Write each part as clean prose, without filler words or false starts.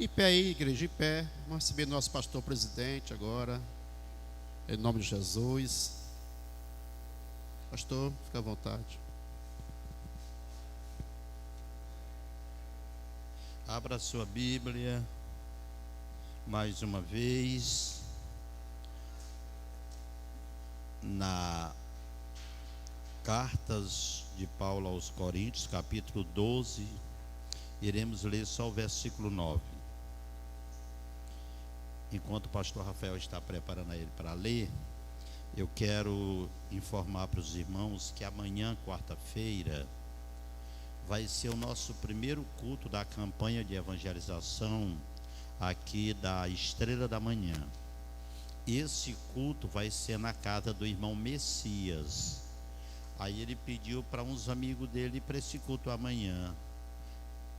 Em pé aí, igreja, em pé. Vamos receber nosso pastor presidente agora, em nome de Jesus. Pastor, fica à vontade. Abra sua Bíblia, mais uma vez, na Cartas de Paulo aos Coríntios, capítulo 12, iremos ler só o versículo 9. Enquanto o pastor Rafael está preparando ele para ler, eu quero informar para os irmãos que amanhã, quarta-feira, vai ser o nosso primeiro culto da campanha de evangelização aqui da Estrela da Manhã. Esse culto vai ser na casa do irmão Messias. Aí ele pediu para uns amigos dele para esse culto amanhã.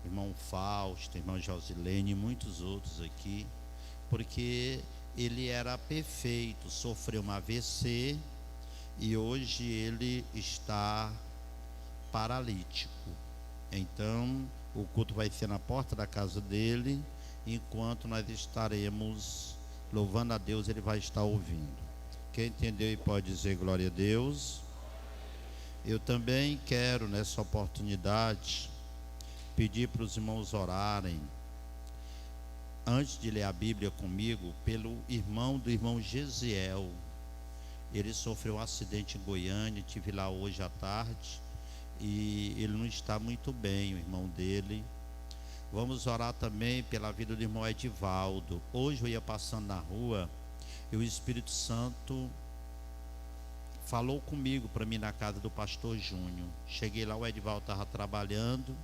Irmão Fausto, irmão Josilene e muitos outros aqui, porque ele era perfeito, sofreu um AVC e hoje ele está paralítico. Então, o culto vai ser na porta da casa dele, enquanto nós estaremos louvando a Deus, ele vai estar ouvindo. Quem entendeu e pode dizer glória a Deus. Eu também quero, nessa oportunidade, pedir para os irmãos orarem, antes de ler a Bíblia comigo, pelo irmão do irmão Gesiel. Ele sofreu um acidente em Goiânia, estive lá hoje à tarde, e ele não está muito bem, o irmão dele. Vamos orar também pela vida do irmão Edivaldo. Hoje eu ia passando na rua e o Espírito Santo falou comigo para mim na casa do pastor Júnior. Cheguei lá, o Edivaldo estava trabalhando,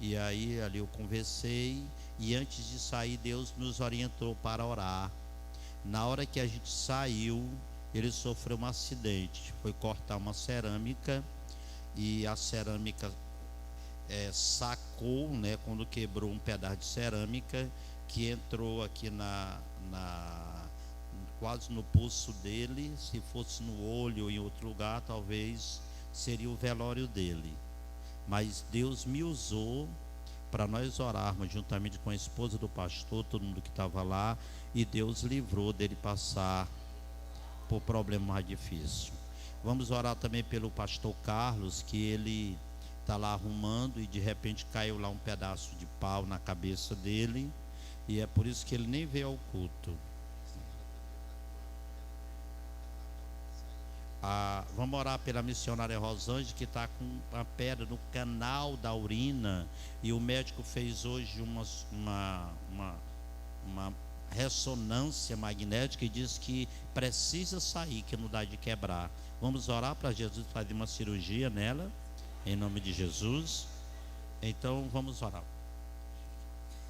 e aí ali eu conversei, e antes de sair Deus nos orientou para orar. Na hora que a gente saiu, ele sofreu um acidente, foi cortar uma cerâmica, e a cerâmica sacou, né, quando quebrou um pedaço de cerâmica que entrou aqui quase no pulso dele. Se fosse no olho ou em outro lugar, talvez seria o velório dele. Mas Deus me usou para nós orarmos juntamente com a esposa do pastor, todo mundo que estava lá, e Deus livrou dele passar por problema mais difícil. Vamos orar também pelo pastor Carlos, que ele está lá arrumando e de repente caiu lá um pedaço de pau na cabeça dele, e é por isso que ele nem veio ao culto. Vamos orar pela missionária Rosângela, que está com uma pedra no canal da urina, e o médico fez hoje uma ressonância magnética e diz que precisa sair, que não dá de quebrar. Vamos orar para Jesus fazer uma cirurgia nela, em nome de Jesus. Então vamos orar.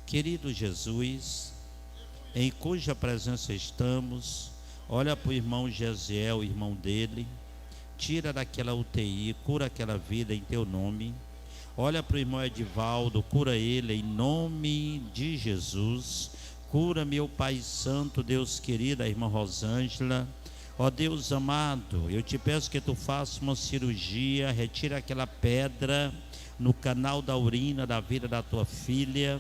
Querido Jesus, em cuja presença estamos, olha para o irmão Gesiel, o irmão dele, tira daquela UTI, cura aquela vida em teu nome. Olha para o irmão Edivaldo, cura ele em nome de Jesus. Cura, meu Pai Santo, Deus querido, a irmã Rosângela. Ó Deus amado, eu te peço que tu faças uma cirurgia, retira aquela pedra no canal da urina da vida da tua filha.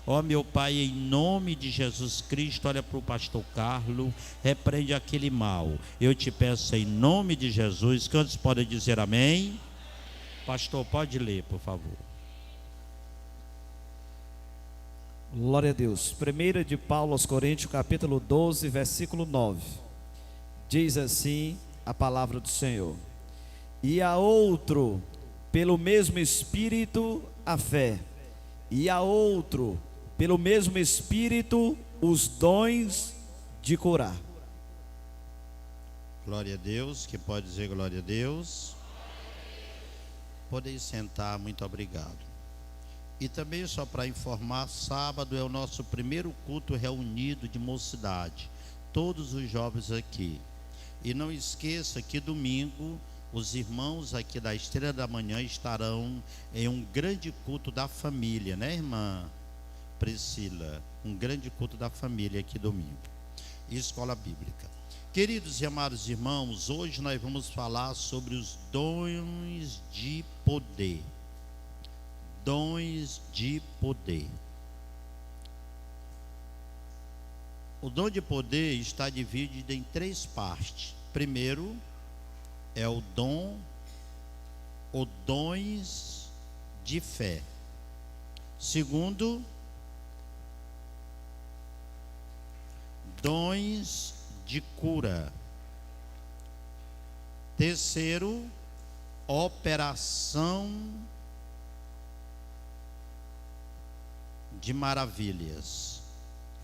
Ó meu Pai, em nome de Jesus Cristo, olha para o pastor Carlos, repreende aquele mal. Eu te peço em nome de Jesus. Quantos podem dizer amém? Pastor, pode ler, por favor. Glória a Deus. 1 de Paulo aos Coríntios, capítulo 12, versículo 9. Diz assim a palavra do Senhor: e a outro, pelo mesmo Espírito, a fé, e a outro, pelo mesmo Espírito, os dons de curar. Glória a Deus. Que pode dizer glória a Deus? Podem sentar, muito obrigado. E também, só para informar, sábado é o nosso primeiro culto reunido de mocidade, todos os jovens aqui. E não esqueça que domingo os irmãos aqui da Estrela da Manhã estarão em um grande culto da família, né, irmã Priscila? Um grande culto da família aqui domingo. E escola bíblica. Queridos e amados irmãos, hoje nós vamos falar sobre os dons de poder. Dons de poder. o dom de poder está dividido em 3 partes. Primeiro é o dom ou dons de fé. Segundo, dons de cura. Terceiro, operação de maravilhas.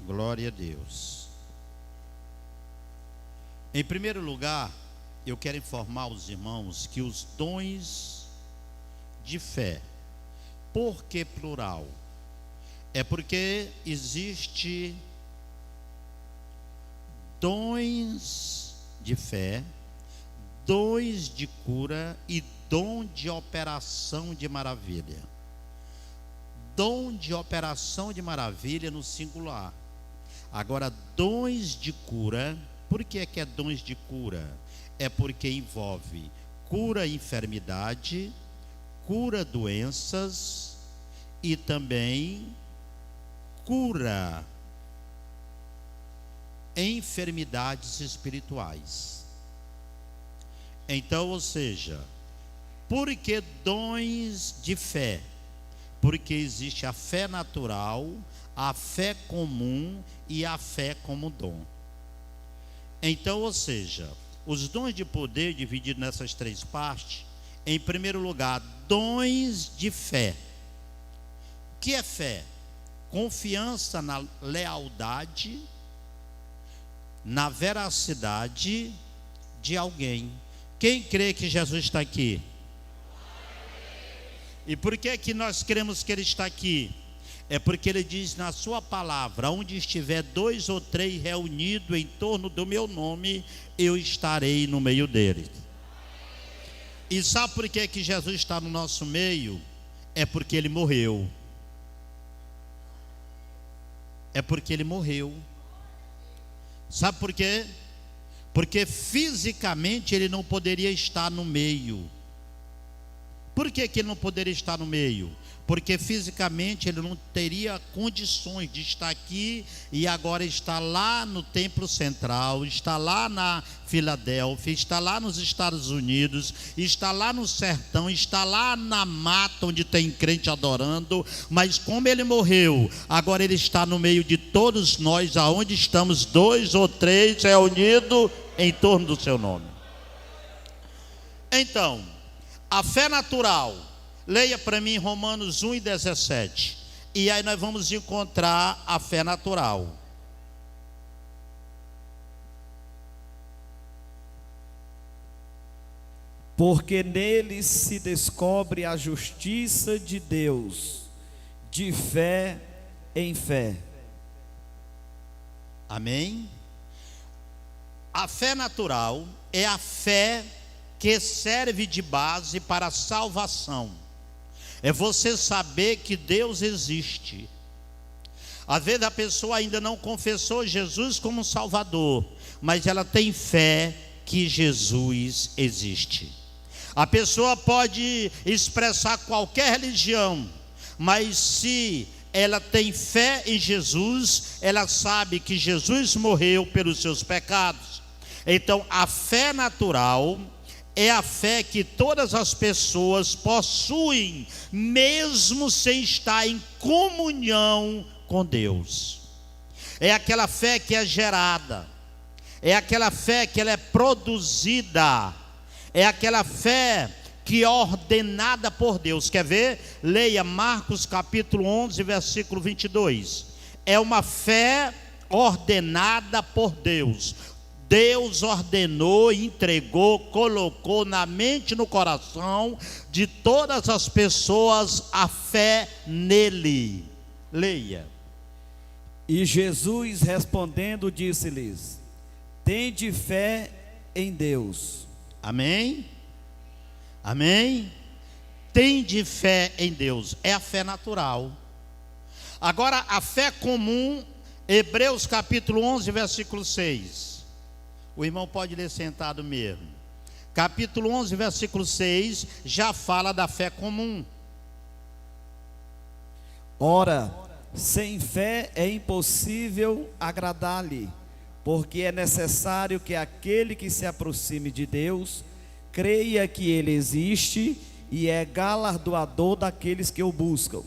Glória a Deus. Em primeiro lugar, eu quero informar os irmãos que os dons de fé, por que plural? É porque existe dons de fé, dons de cura e dom de operação de maravilha. Dom de operação de maravilha no singular. Agora, dons de cura, por que é dons de cura? É porque envolve cura enfermidade, cura doenças e também cura enfermidades espirituais. Então, ou seja, por que dons de fé? Porque existe a fé natural, a fé comum e a fé como dom. Então, ou seja, os dons de poder divididos nessas 3 partes. Em primeiro lugar, dons de fé. O que é fé? Confiança na lealdade, na veracidade de alguém. Quem crê que Jesus está aqui? E por que que nós cremos que Ele está aqui? É porque Ele diz na sua palavra: onde estiver 2 ou 3 reunidos em torno do meu nome, eu estarei no meio deles. E sabe por que que Jesus está no nosso meio? É porque Ele morreu. É porque Ele morreu. Sabe por quê? Porque fisicamente Ele não poderia estar no meio. Por que que Ele não poderia estar no meio? Porque fisicamente Ele não teria condições de estar aqui e agora está lá no templo central, está lá na Filadélfia, está lá nos Estados Unidos, está lá no sertão, está lá na mata onde tem crente adorando. Mas como Ele morreu, agora Ele está no meio de todos nós, aonde estamos 2 ou 3 reunidos em torno do seu nome. Então, a fé natural, leia para mim Romanos 1:17. E aí nós vamos encontrar a fé natural. Porque nele se descobre a justiça de Deus, de fé em fé. Amém? A fé natural é a fé que serve de base para a salvação. É você saber que Deus existe. Às vezes a pessoa ainda não confessou Jesus como Salvador, mas ela tem fé que Jesus existe. A pessoa pode expressar qualquer religião, mas se ela tem fé em Jesus, ela sabe que Jesus morreu pelos seus pecados. Então a fé natural é a fé que todas as pessoas possuem, mesmo sem estar em comunhão com Deus. É aquela fé que é gerada, é aquela fé que ela é produzida, é aquela fé que é ordenada por Deus. Quer ver? Leia Marcos capítulo 11, versículo 22. É uma fé ordenada por Deus. Deus ordenou, entregou, colocou na mente e no coração de todas as pessoas a fé nele. Leia. E Jesus respondendo disse-lhes: tende fé em Deus. Amém? Amém? Tende fé em Deus. É a fé natural. Agora a fé comum, Hebreus capítulo 11, versículo 6. O irmão pode ler sentado mesmo. Capítulo 11, versículo 6, já fala da fé comum. Ora, Sem fé é impossível agradar-lhe, porque é necessário que aquele que se aproxime de Deus creia que Ele existe e é galardoador daqueles que o buscam.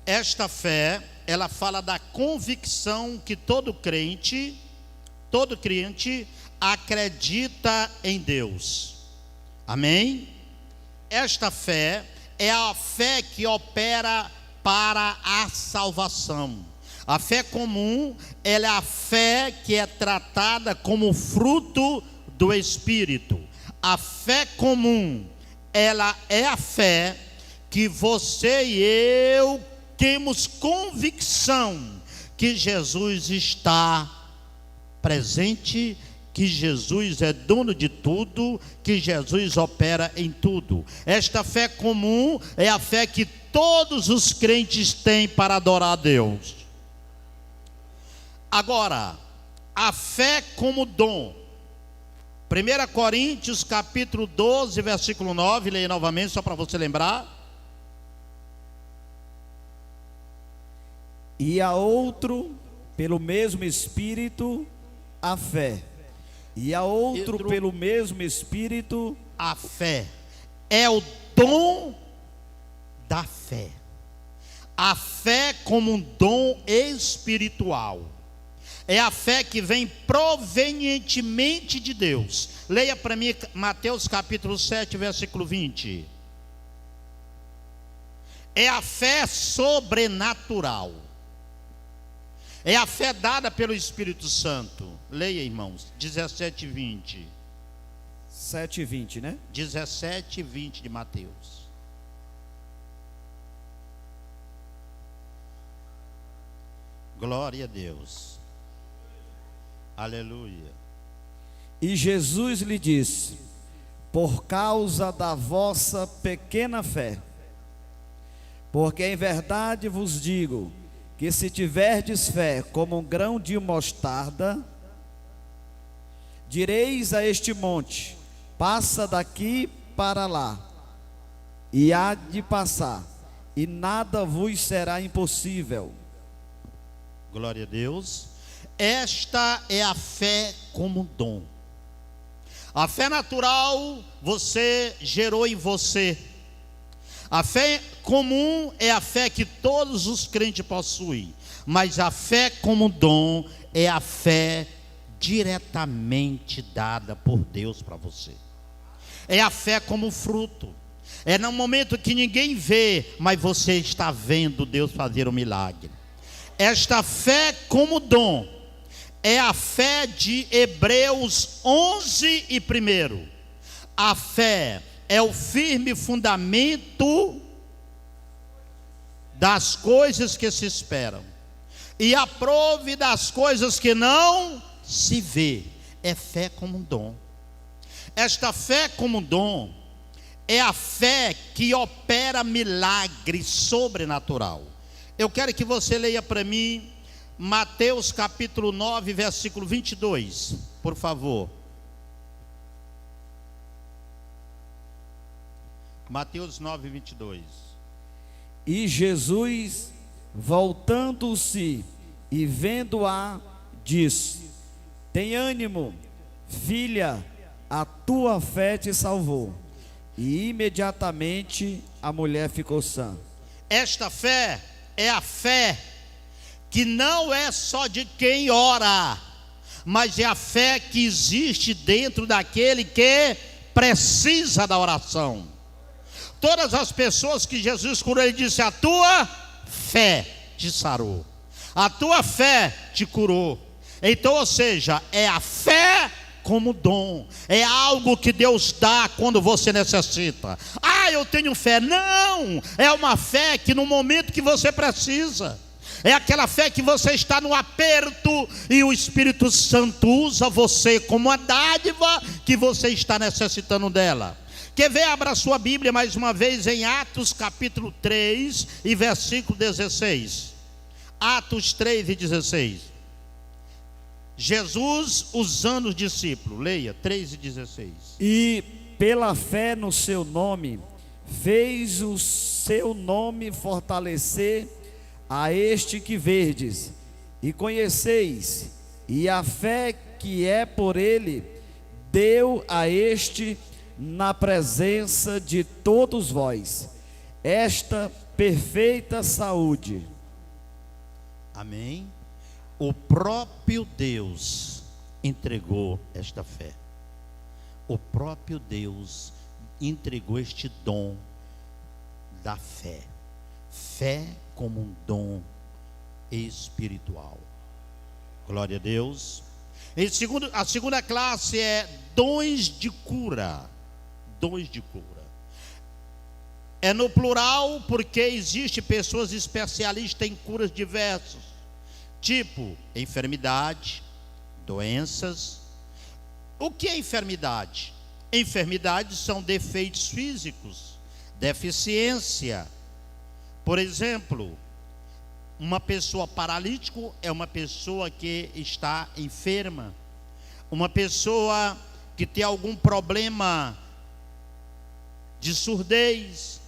Esta fé, ela fala da convicção que todo crente acredita em Deus. Amém? Esta fé é a fé que opera para a salvação. A fé comum, ela é a fé que é tratada como fruto do Espírito. A fé comum, ela é a fé que você e eu temos convicção que Jesus está presente, que Jesus é dono de tudo, que Jesus opera em tudo. Esta fé comum é a fé que todos os crentes têm para adorar a Deus. Agora, a fé como dom. 1 Coríntios capítulo 12, versículo 9, leia novamente só para você lembrar. E a outro, pelo mesmo Espírito, a fé. E a outro, pelo mesmo Espírito, a fé. É o dom da fé. A fé como um dom espiritual. É a fé que vem provenientemente de Deus. Leia para mim Mateus capítulo 7, versículo 20. É a fé sobrenatural. É a fé dada pelo Espírito Santo. Leia, irmãos, 17 e 20. 7 e 20, né? 17 e 20 de Mateus. Glória a Deus. Aleluia. E Jesus lhe disse: por causa da vossa pequena fé, porque em verdade vos digo, que se tiverdes fé como um grão de mostarda, direis a este monte: passa daqui para lá, e há de passar, e nada vos será impossível. Glória a Deus. Esta é a fé como dom. A fé natural você gerou em você. A fé comum é a fé que todos os crentes possuem. Mas a fé como dom é a fé diretamente dada por Deus para você. É a fé como fruto. É no momento que ninguém vê, mas você está vendo Deus fazer um milagre. Esta fé como dom é a fé de Hebreus 11 e 1. A fé é o firme fundamento das coisas que se esperam e a prova das coisas que não se vê. É fé como um dom. Esta fé como um dom é a fé que opera milagre sobrenatural. Eu quero que você leia para mim Mateus capítulo 9, versículo 22, por favor. Mateus 9, 22. E Jesus, voltando-se e vendo-a, disse: tem ânimo, filha, a tua fé te salvou. E imediatamente a mulher ficou sã. Esta fé é a fé que não é só de quem ora, mas é a fé que existe dentro daquele que precisa da oração. Todas as pessoas que Jesus curou, ele disse: a tua fé te sarou, a tua fé te curou. Então, ou seja, é a fé como dom, é algo que Deus dá quando você necessita. Ah, eu tenho fé. Não, é uma fé que no momento que você precisa, é aquela fé que você está no aperto e o Espírito Santo usa você como uma dádiva que você está necessitando dela. Quer ver? Abra a sua Bíblia mais uma vez em Atos capítulo 3 e versículo 16. Atos 3 e 16. Jesus usando os discípulos. Leia 3 e 16. E pela fé no seu nome, fez o seu nome fortalecer a este que verdes, e conheceis, e a fé que é por ele, deu a este na presença de todos vós, esta perfeita saúde. Amém? O próprio Deus entregou esta fé. O próprio Deus entregou este dom da fé. Fé como um dom espiritual. Glória a Deus. A segunda classe é dons de cura. Dons de cura. É no plural porque existe pessoas especialistas em curas diversas, tipo enfermidade, doenças. O que é enfermidade? Enfermidades são defeitos físicos, deficiência. Por exemplo, uma pessoa paralítica é uma pessoa que está enferma. Uma pessoa que tem algum problema de surdez,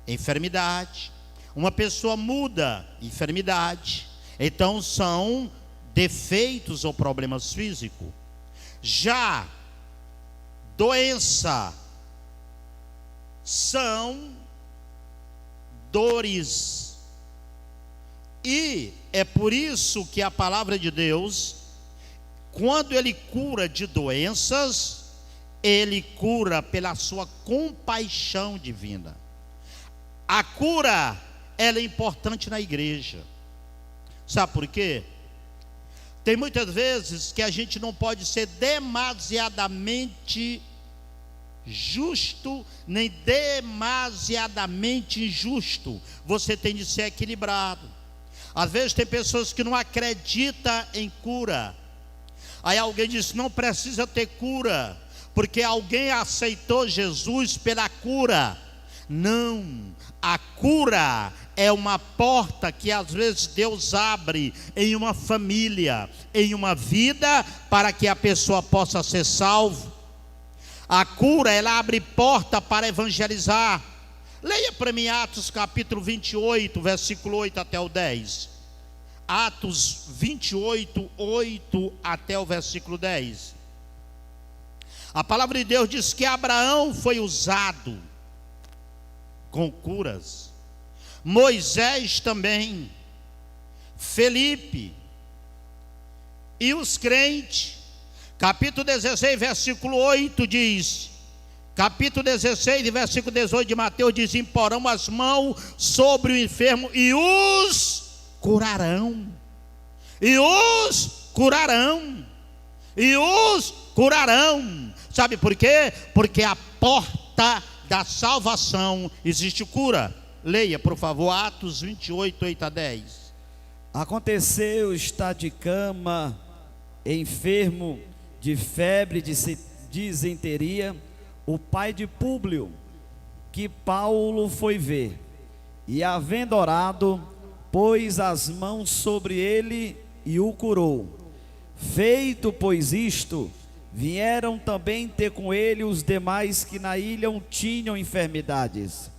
enfermidade. Uma pessoa muda, enfermidade. Então são defeitos ou problemas físicos. Já doença são dores. E é por isso que a palavra de Deus, quando ele cura de doenças, ele cura pela sua compaixão divina. A cura, ela é importante na igreja. Sabe por quê? Tem muitas vezes que a gente não pode ser demasiadamente justo, nem demasiadamente injusto. Você tem de ser equilibrado. Às vezes tem pessoas que não acreditam em cura. Aí alguém diz, não precisa ter cura, porque alguém aceitou Jesus pela cura. Não, a cura é uma porta que às vezes Deus abre em uma família, em uma vida, para que a pessoa possa ser salva. A cura, ela abre porta para evangelizar. Leia para mim Atos capítulo 28, versículo 8 até o 10. Atos 28, 8 até o versículo 10. A palavra de Deus diz que Abraão foi usado com curas, Moisés também, Felipe e os crentes. Capítulo 16, versículo 8 diz, capítulo 16, versículo 18 de Mateus diz, imporão as mãos sobre o enfermo e os curarão, e os curarão, e os curarão. Sabe por quê? Porque a porta da salvação existe cura. Leia, por favor, Atos 28, 8 a 10. Aconteceu estar de cama, enfermo de febre, de disenteria, o pai de Públio, que Paulo foi ver, e havendo orado, pôs as mãos sobre ele e o curou. Feito, pois, isto, vieram também ter com ele os demais que na ilha tinham enfermidades,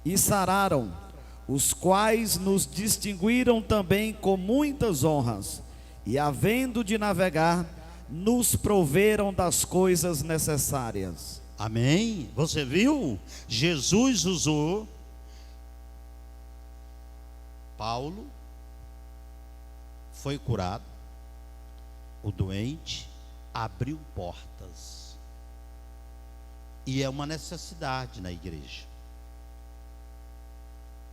e sararam, os quais nos distinguiram também com muitas honras, e havendo de navegar, nos proveram das coisas necessárias. Amém? Você viu? Jesus usou Paulo, foi curado, o doente abriu portas, e é uma necessidade na igreja.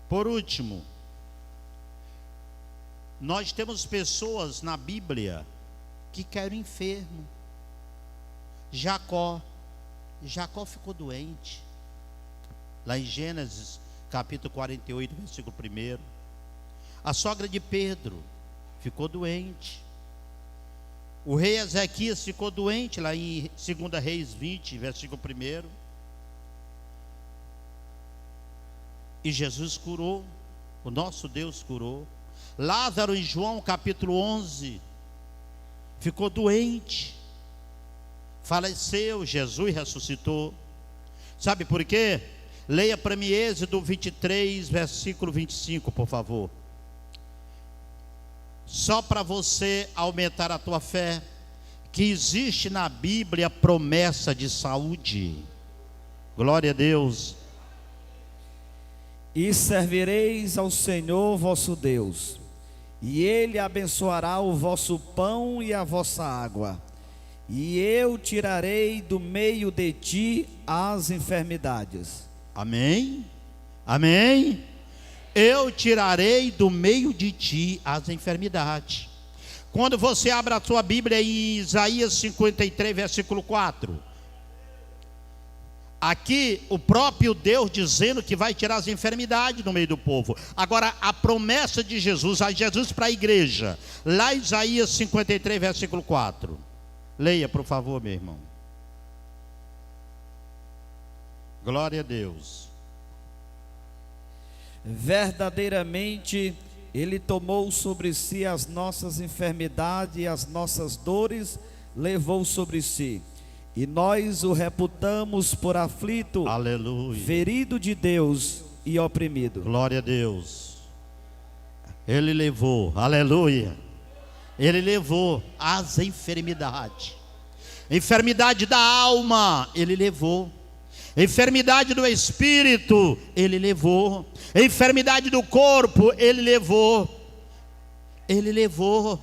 Por último, nós temos pessoas na Bíblia que querem enfermo. Jacó ficou doente, lá em Gênesis capítulo 48, versículo 1. A sogra de Pedro ficou doente. O rei Ezequias ficou doente, lá em 2 Reis 20, versículo 1. E Jesus curou, o nosso Deus curou. Lázaro, em João capítulo 11, ficou doente, faleceu, Jesus ressuscitou. Sabe por quê? Leia para mim Êxodo 23, versículo 25, por favor. só para você aumentar a tua fé, que existe na Bíblia promessa de saúde. Glória a Deus. E servireis ao Senhor vosso Deus, e Ele abençoará o vosso pão e a vossa água, e eu tirarei do meio de ti as enfermidades. Amém? Amém? Eu tirarei do meio de ti as enfermidades. Quando você abre a sua Bíblia em Isaías 53, versículo 4, aqui o próprio Deus dizendo que vai tirar as enfermidades do meio do povo. Agora a promessa de Jesus, a Jesus para a igreja, lá em Isaías 53, versículo 4. Leia, por favor, meu irmão. Glória a Deus. Verdadeiramente Ele tomou sobre si as nossas enfermidades e as nossas dores levou sobre si, e nós o reputamos por aflito, Aleluia, ferido de Deus e oprimido. Glória a Deus. Ele levou, aleluia, Ele levou as enfermidades. Enfermidade da alma, Ele levou. Enfermidade do espírito, Ele levou. Enfermidade do corpo, Ele levou. Ele levou.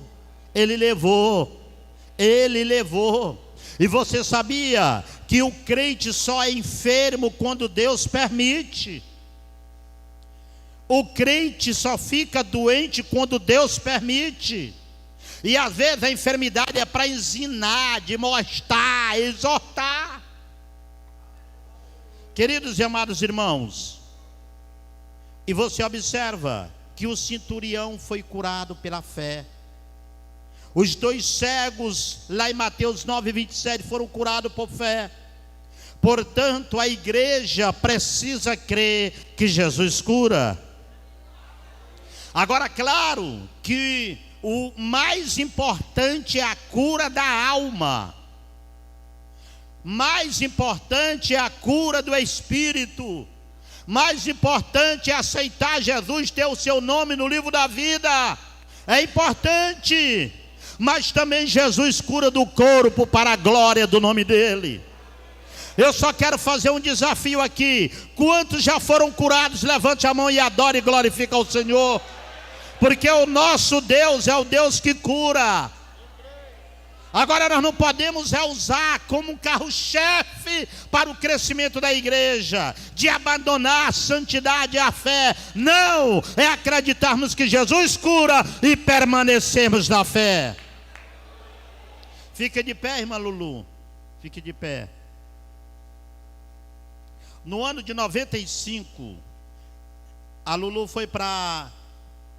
Ele levou. Ele levou. E você sabia que o crente só é enfermo quando Deus permite? O crente só fica doente quando Deus permite. E às vezes a enfermidade é para ensinar, demonstrar, exortar. Queridos e amados irmãos, e você observa que o centurião foi curado pela fé. Os 2 cegos, lá em Mateus 9, 27, foram curados por fé. Portanto, a igreja precisa crer que Jesus cura. Agora, claro que o mais importante é a cura da alma. Mais importante é a cura do espírito. Mais importante é aceitar Jesus, ter o seu nome no livro da vida. É importante. Mas também Jesus cura do corpo para a glória do nome dele. Eu só quero fazer um desafio aqui. Quantos já foram curados? Levante a mão e adore e glorifique ao Senhor. Porque o nosso Deus é o Deus que cura. Agora nós não podemos usar como um carro-chefe para o crescimento da igreja, de abandonar a santidade e a fé. Não, é acreditarmos que Jesus cura e permanecermos na fé. Fica de pé, irmã Lulu. Fique de pé. No ano de 95, a Lulu foi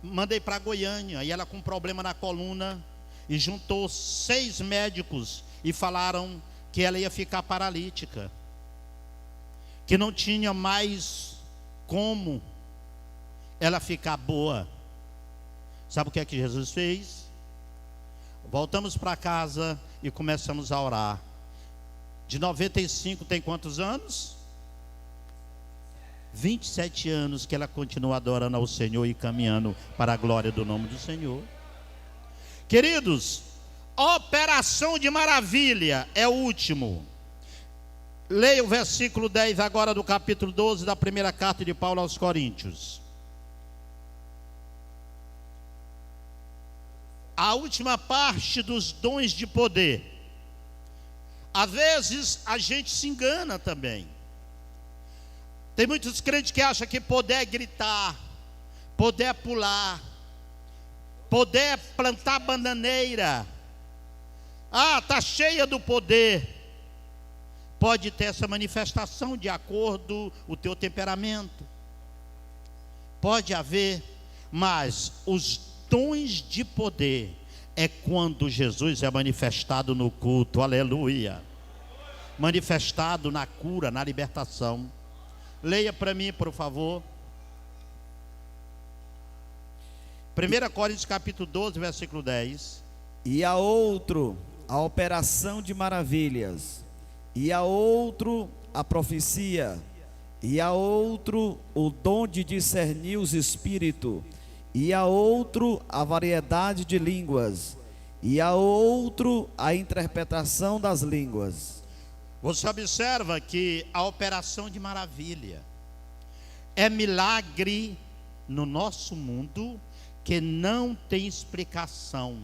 mandei para Goiânia, e ela com problema na coluna, e juntou 6 médicos e falaram que ela ia ficar paralítica, que não tinha mais como ela ficar boa. Sabe o que é que Jesus fez? Voltamos para casa e começamos a orar. De 95 tem quantos anos? 27 anos que ela continua adorando ao Senhor e caminhando para a glória do nome do Senhor. Queridos, operação de maravilha é o último. Leia o versículo 10 agora do capítulo 12 da primeira carta de Paulo aos Coríntios. A última parte dos dons de poder. Às vezes a gente se engana também. Tem muitos crentes que acham que poder é gritar, poder é pular, poder é plantar bananeira. Ah, está cheia do poder. Pode ter essa manifestação de acordo com o teu temperamento. Pode haver, mas os dons de poder é quando Jesus é manifestado no culto, aleluia. Manifestado na cura, na libertação. Leia para mim, por favor. 1 Coríntios capítulo 12, versículo 10. E a outro, a operação de maravilhas. E a outro, a profecia. E a outro, o dom de discernir os espíritos. e a outro a variedade de línguas, e a outro a interpretação das línguas. Você observa que a operação de maravilha é milagre no nosso mundo que não tem explicação.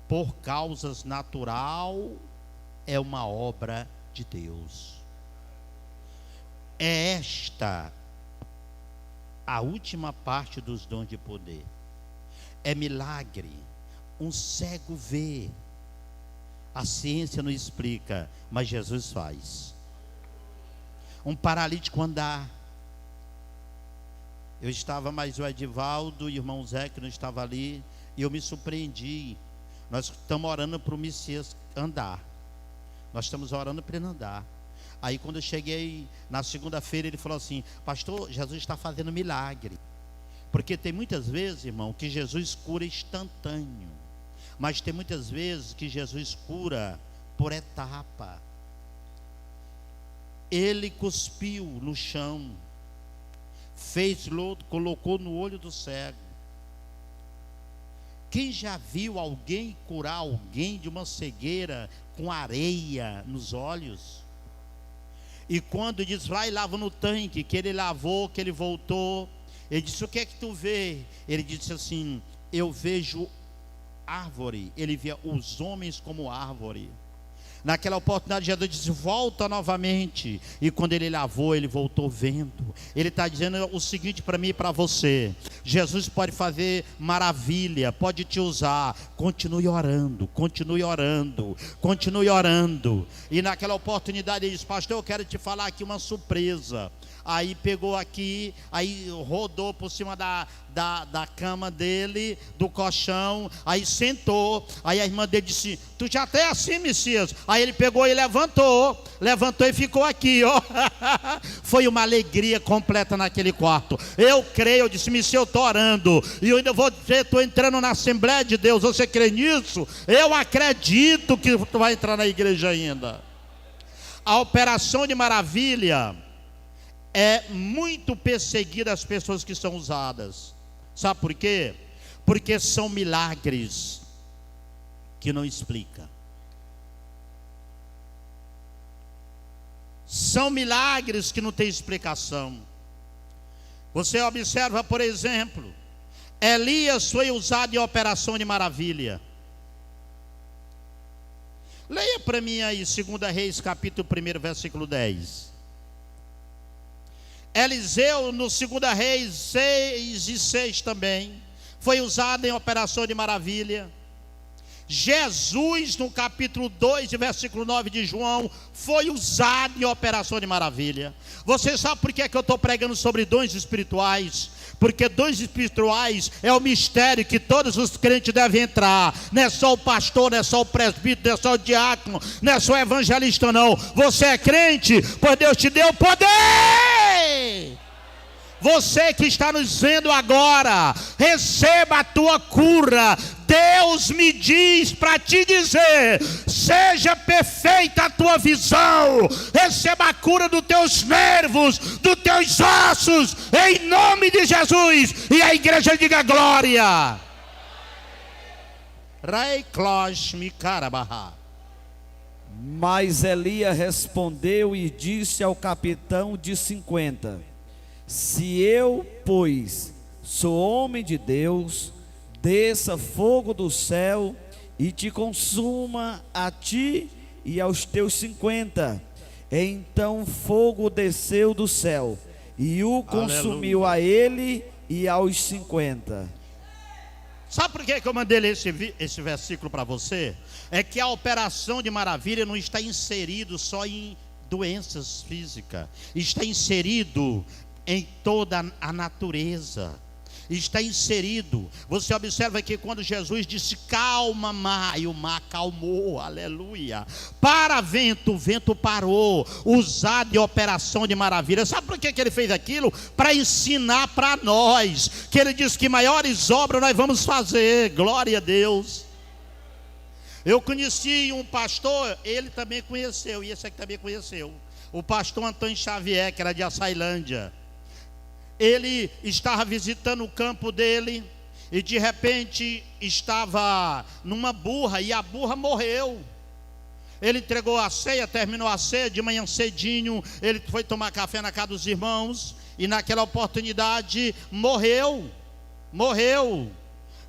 Por causas natural, é uma obra de Deus. É esta a última parte dos dons de poder. É milagre. Um cego vê. A ciência não explica, mas Jesus faz. Um paralítico andar. Eu estava, mas o Edivaldo e o irmão Zé que não estava ali, e eu me surpreendi. Nós estamos orando para o Messias andar. Nós estamos orando para ele andar. Aí quando eu cheguei na segunda-feira, ele falou assim: pastor, Jesus está fazendo milagre. Porque tem muitas vezes, irmão, que Jesus cura instantâneo. Mas tem muitas vezes que Jesus cura por etapa. Ele cuspiu no chão, fez lodo, colocou no olho do cego. Quem já viu alguém curar alguém de uma cegueira com areia nos olhos? E quando diz, vai e lava no tanque, que ele lavou, que ele voltou, ele disse, o que é que tu vê? Ele disse assim, eu vejo árvore. Ele via os homens como árvore. Naquela oportunidade, Jesus disse, volta novamente. E quando ele lavou, ele voltou vendo. Ele está dizendo o seguinte para mim e para você: Jesus pode fazer maravilha, pode te usar. Continue orando, continue orando, continue orando. E naquela oportunidade ele disse, pastor, eu quero te falar aqui uma surpresa. Aí pegou aqui, aí rodou por cima da cama dele, do colchão, aí sentou. Aí a irmã dele disse, tu já até assim, Messias? Aí ele pegou e levantou e ficou aqui, ó. Foi uma alegria completa naquele quarto. Eu creio, eu disse, Messias, eu estou orando, e eu ainda vou dizer, estou entrando na Assembleia de Deus, você crê nisso? Eu acredito que tu vai entrar na igreja ainda. A operação de maravilha é muito perseguida as pessoas que são usadas. Sabe por quê? Porque são milagres que não explica. São milagres que não tem explicação. Você observa, por exemplo, Elias foi usado em operação de maravilha. Leia para mim aí 2 Reis capítulo 1, versículo 10. Eliseu no 2 Reis 6 e 6 também foi usado em operação de maravilha. Jesus no capítulo 2 versículo 9 de João foi usado em operação de maravilha. Você sabe por que eu estou pregando sobre dons espirituais? Porque dons espirituais é o mistério que todos os crentes devem entrar. Não é só o pastor, não é só o presbítero, não é só o diácono, não é só o evangelista, não. Você é crente, pois Deus te deu poder. Você que está nos vendo agora, receba a tua cura. Deus me diz para te dizer, seja perfeita a tua visão, receba a cura dos teus nervos, dos teus ossos, em nome de Jesus. E a igreja diga glória. Rei Klosh Mikarabaha. Mas Elias respondeu e disse ao capitão de 50: se eu, pois, sou homem de Deus, desça fogo do céu e te consuma a ti e aos teus 50. Então fogo desceu do céu e o consumiu. Aleluia. A ele e aos 50. Sabe por que eu mandei ler esse versículo para você? É que a operação de maravilha não está inserido só em doenças físicas, está inserido em toda a natureza, está inserido. Você observa que quando Jesus disse calma mar, e o mar calmou, aleluia. Para vento, o vento parou. Usado de operação de maravilha. Sabe por que ele fez aquilo? Para ensinar para nós, que ele disse que maiores obras nós vamos fazer. Glória a Deus. Eu conheci um pastor, ele também conheceu, e esse aqui também conheceu, o pastor Antônio Xavier, que era de Açailândia. ele estava visitando o campo dele, e de repente estava numa burra, e a burra morreu. Ele entregou a ceia, terminou a ceia, de manhã cedinho, ele foi tomar café na casa dos irmãos, e naquela oportunidade morreu.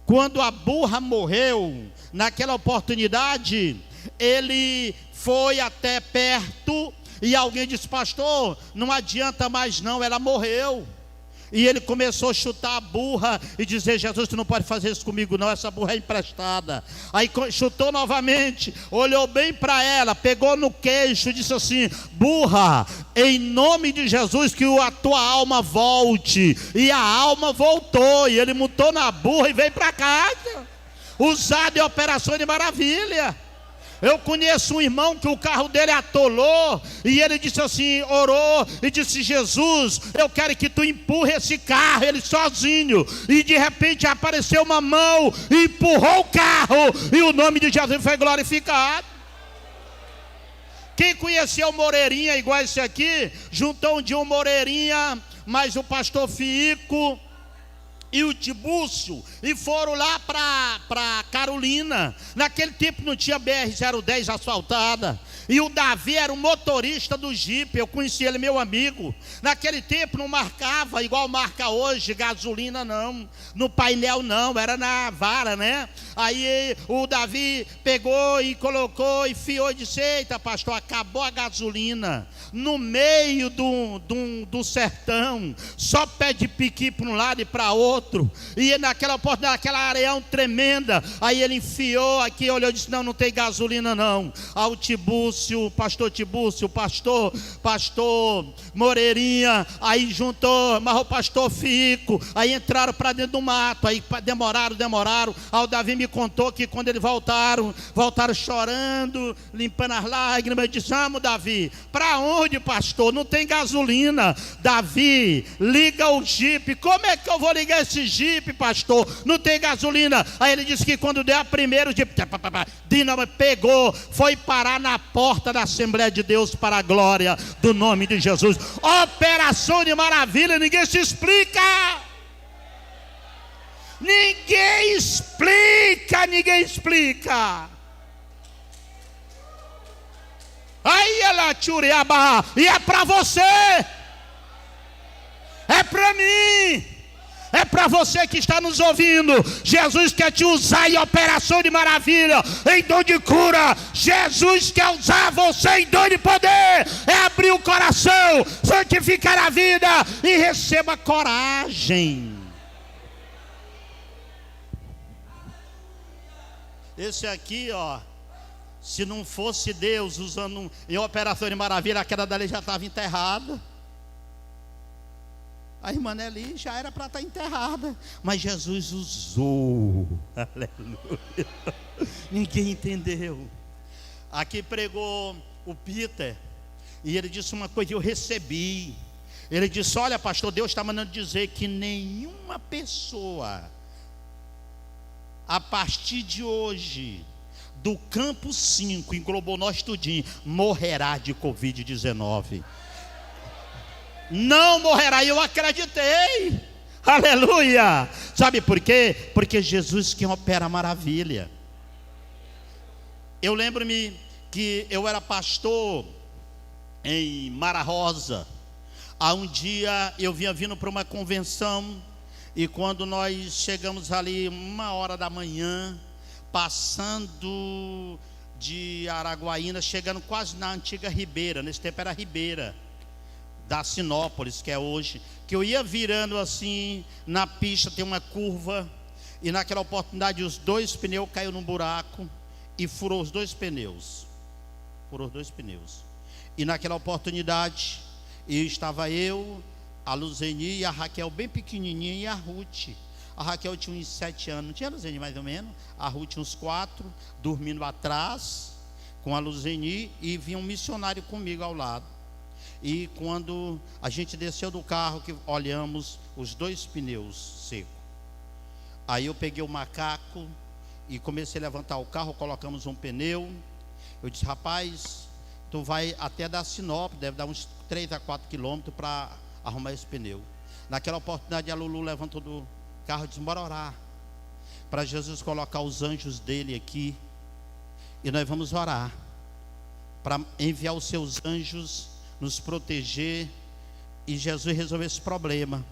Quando a burra morreu, naquela oportunidade, ele foi até perto, e alguém disse: pastor, não adianta mais não, ela morreu. E ele começou a chutar a burra e dizer: Jesus, tu não pode fazer isso comigo não, essa burra é emprestada. Aí chutou novamente, olhou bem para ela, pegou no queixo e disse assim: burra, em nome de Jesus, que a tua alma volte. E a alma voltou, e ele montou na burra e veio para casa, usado em operação de maravilha. Eu conheço um irmão que o carro dele atolou, e ele disse assim, orou e disse: Jesus, eu quero que tu empurre esse carro, ele sozinho. E de repente apareceu uma mão e empurrou o carro, e o nome de Jesus foi glorificado. Quem conheceu o Moreirinha igual esse aqui, juntou um dia um Moreirinha, mas o pastor Fico e o Tibúcio, e foram lá para Carolina. Naquele tempo não tinha BR-010 asfaltada, e o Davi era o motorista do Jeep. Eu conheci ele, meu amigo. Naquele tempo não marcava igual marca hoje, gasolina não, no painel não, era na vara, né? Aí o Davi pegou e colocou e fiou e disse: eita pastor, acabou a gasolina no meio do sertão, só pé de piqui para um lado e para outro, e naquela porta, naquela areião tremenda. Aí ele enfiou aqui, olhou e disse: não tem gasolina não. Ao Tibúcio, pastor Tibúcio, pastor Moreirinha, aí juntou, mas o pastor Fico, aí entraram para dentro do mato, aí demoraram. Aí o Davi me contou que quando eles voltaram chorando, limpando as lágrimas, disse: vamos Davi, para onde pastor? Não tem gasolina. Davi, liga o Jeep. Como é que eu vou ligar esse Jeep, pastor? Não tem gasolina. Aí ele disse que quando deu a primeira, o Jeep dinamo pegou, foi parar na porta da Assembleia de Deus, para a glória do nome de Jesus. Operação de maravilha, ninguém se explica. Ninguém explica. Aí ela tchuriaba, e é para você, é para mim, é para você que está nos ouvindo. Jesus quer te usar em operação de maravilha, em dom de cura. Jesus quer usar você em dom de poder. É abrir o coração, santificar a vida e receba coragem. Esse aqui, ó, se não fosse Deus usando em operação de maravilha, aquela dali já estava enterrada. A irmã Nelly já era para estar enterrada, mas Jesus usou. Aleluia. Ninguém entendeu. Aqui pregou o Peter, e ele disse uma coisa que eu recebi. Ele disse: olha pastor, Deus está mandando dizer que nenhuma pessoa, a partir de hoje, do campo 5, englobou nós tudinho, morrerá de Covid-19. Não morrerá. E eu acreditei. Aleluia. Sabe por quê? Porque Jesus que opera maravilha. Eu lembro-me que eu era pastor em Mara Rosa. Há um dia eu vinha vindo para uma convenção, e quando nós chegamos ali 1h da manhã, passando de Araguaína, chegando quase na antiga Ribeira, nesse tempo era Ribeira da Sinópolis, que é hoje, que eu ia virando assim na pista, tem uma curva, e naquela oportunidade os 2 pneus caiu num buraco e furou os 2 pneus. E naquela oportunidade estava eu, a Luzeni e a Raquel bem pequenininha, e a Ruth. A Raquel tinha uns 7 anos, não tinha, Luzeni, mais ou menos? A Ruth tinha uns 4, dormindo atrás com a Luzeni, e vinha um missionário comigo ao lado. E quando a gente desceu do carro, que olhamos os 2 pneus secos, aí eu peguei o macaco e comecei a levantar o carro, colocamos um pneu. Eu disse: rapaz, tu vai até da Sinop, deve dar uns 3 a 4 quilômetros para arrumar esse pneu. Naquela oportunidade a Lulu levantou do carro e disse: bora orar, para Jesus colocar os anjos dele aqui, e nós vamos orar, para enviar os seus anjos, nos proteger, e Jesus resolver esse problema.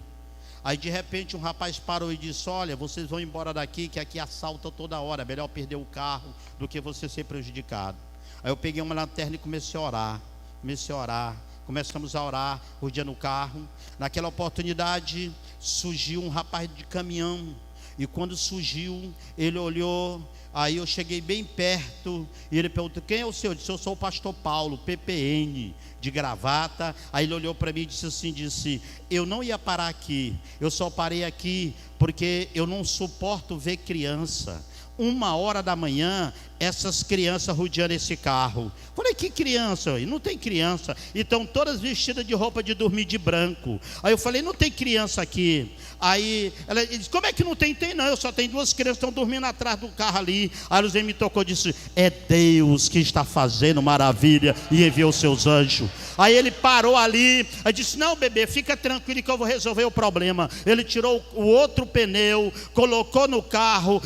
Aí de repente um rapaz parou e disse: olha, vocês vão embora daqui, que aqui assalta toda hora, é melhor perder o carro do que você ser prejudicado. Aí eu peguei uma lanterna e comecei a orar, começamos a orar, o dia no carro. Naquela oportunidade surgiu um rapaz de caminhão, e quando surgiu, ele olhou. Aí eu cheguei bem perto e ele perguntou: quem é o senhor? Eu disse: eu sou o pastor Paulo, PPN, de gravata. Aí ele olhou para mim e disse assim, eu não ia parar aqui, eu só parei aqui porque eu não suporto ver criança. 1h da manhã, essas crianças rodeando esse carro. Falei: que criança? Não tem criança. E estão todas vestidas de roupa de dormir de branco. Aí eu falei: não tem criança aqui. Aí ela disse: como é que não tem? Tem não, eu só tenho 2 crianças que estão dormindo atrás do carro ali. Aí a Luzia me tocou e disse: é Deus que está fazendo maravilha e enviou os seus anjos. Aí ele parou ali, aí disse: não, bebê, fica tranquilo que eu vou resolver o problema. Ele tirou o outro pneu, colocou no carro,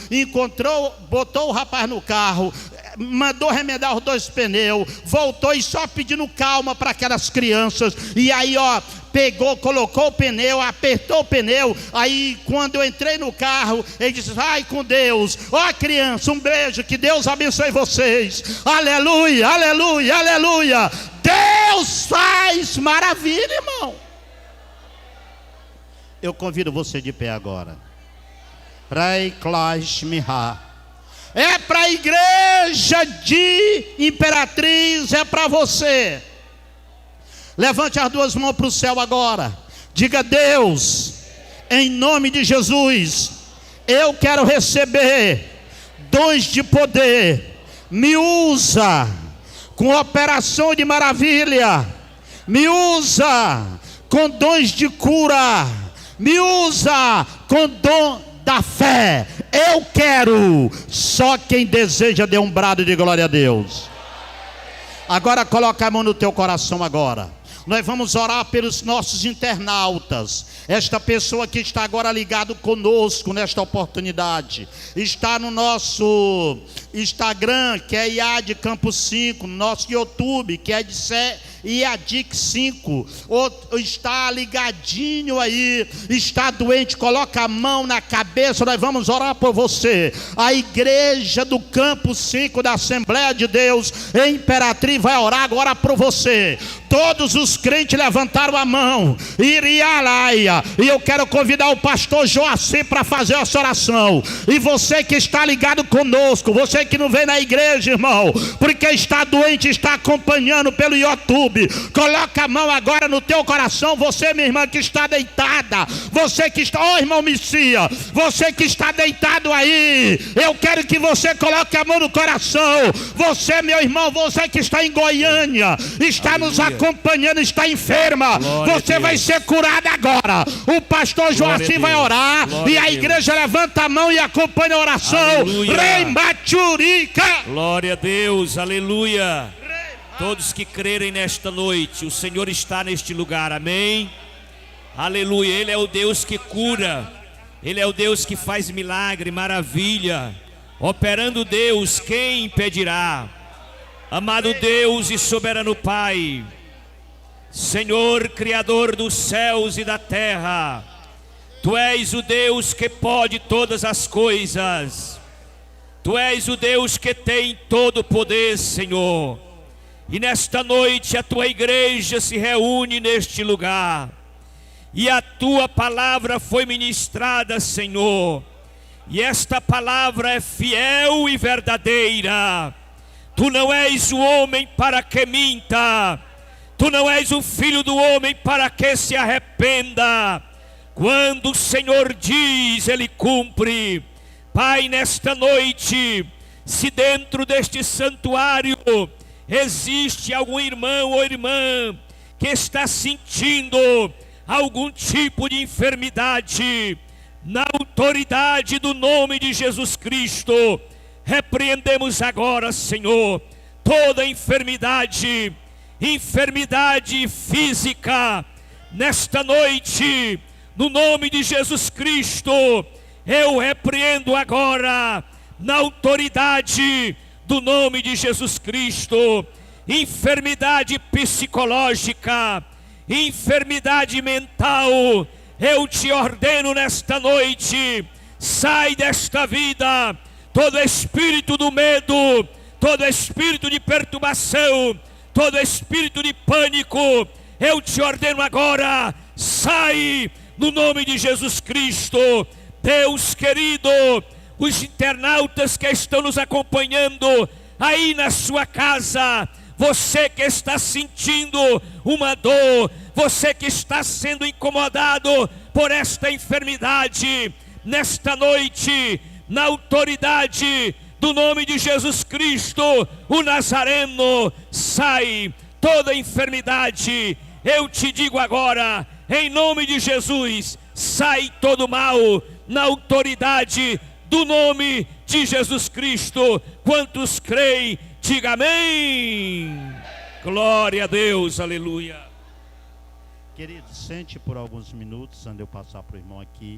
botou o rapaz no carro, mandou remendar os 2 pneus, voltou e só pedindo calma para aquelas crianças. E aí pegou, colocou o pneu, apertou o pneu. Aí quando eu entrei no carro, ele disse: vai com Deus. Criança, um beijo, que Deus abençoe vocês. Aleluia, aleluia, aleluia. Deus faz maravilha, irmão. Eu convido você de pé agora. É para a igreja de Imperatriz, é para você. Levante as 2 mãos para o céu agora. Diga: Deus, em nome de Jesus, eu quero receber dons de poder. Me usa com operação de maravilha. Me usa com dons de cura. Me usa com dom da fé. Eu quero. Só quem deseja dê um brado de glória a Deus. Agora coloca a mão no teu coração agora. Nós vamos orar pelos nossos internautas. Esta pessoa que está agora ligado conosco nesta oportunidade, está no nosso Instagram, que é IAD Campo 5, no nosso YouTube, que é de IADIC 5, está ligadinho aí, está doente, coloca a mão na cabeça, nós vamos orar por você. A igreja do Campo 5 da Assembleia de Deus em Imperatriz vai orar agora por você. Todos os crentes levantaram a mão, e eu quero convidar o pastor Joacir para fazer essa oração. E você que está ligado conosco, você que não vem na igreja, irmão, porque está doente, está acompanhando pelo YouTube, coloca a mão agora no teu coração. Você, minha irmã, que está deitada, você que está, irmão Messias, você que está deitado aí, eu quero que você coloque a mão no coração. Você, meu irmão, você que está em Goiânia, está nos acompanhando, está enferma, você vai ser curada agora. O pastor Joacim vai orar, e a igreja levanta a mão e acompanha a oração. Rei Maturica. Glória a Deus, aleluia. Todos que crerem nesta noite, o Senhor está neste lugar, amém? Aleluia. Ele é o Deus que cura, Ele é o Deus que faz milagre, maravilha. Operando Deus, quem impedirá? Amado Deus e soberano Pai, Senhor Criador dos céus e da terra, Tu és o Deus que pode todas as coisas. Tu és o Deus que tem todo o poder, Senhor. E nesta noite a Tua igreja se reúne neste lugar, e a Tua palavra foi ministrada, Senhor. E esta palavra é fiel e verdadeira. Tu não és o homem para que minta, Tu não és o filho do homem para que se arrependa. Quando o Senhor diz, Ele cumpre. Pai, nesta noite, se dentro deste santuário existe algum irmão ou irmã que está sentindo algum tipo de enfermidade, na autoridade do nome de Jesus Cristo, repreendemos agora, Senhor, toda enfermidade física. Nesta noite no nome de Jesus Cristo, eu repreendo agora, na autoridade do nome de Jesus Cristo, enfermidade psicológica, enfermidade mental, eu te ordeno nesta noite, sai desta vida, todo espírito do medo, todo espírito de perturbação, todo espírito de pânico, eu te ordeno agora, sai no nome de Jesus Cristo. Deus querido, os internautas que estão nos acompanhando aí na sua casa, você que está sentindo uma dor, você que está sendo incomodado por esta enfermidade, nesta noite, na autoridade do nome de Jesus Cristo, o Nazareno, sai toda enfermidade. Eu te digo agora, em nome de Jesus, sai todo mal, na autoridade do nome de Jesus Cristo. Quantos creem, diga amém. Glória a Deus, aleluia. Querido, sente por alguns minutos, antes de eu passar para o irmão aqui.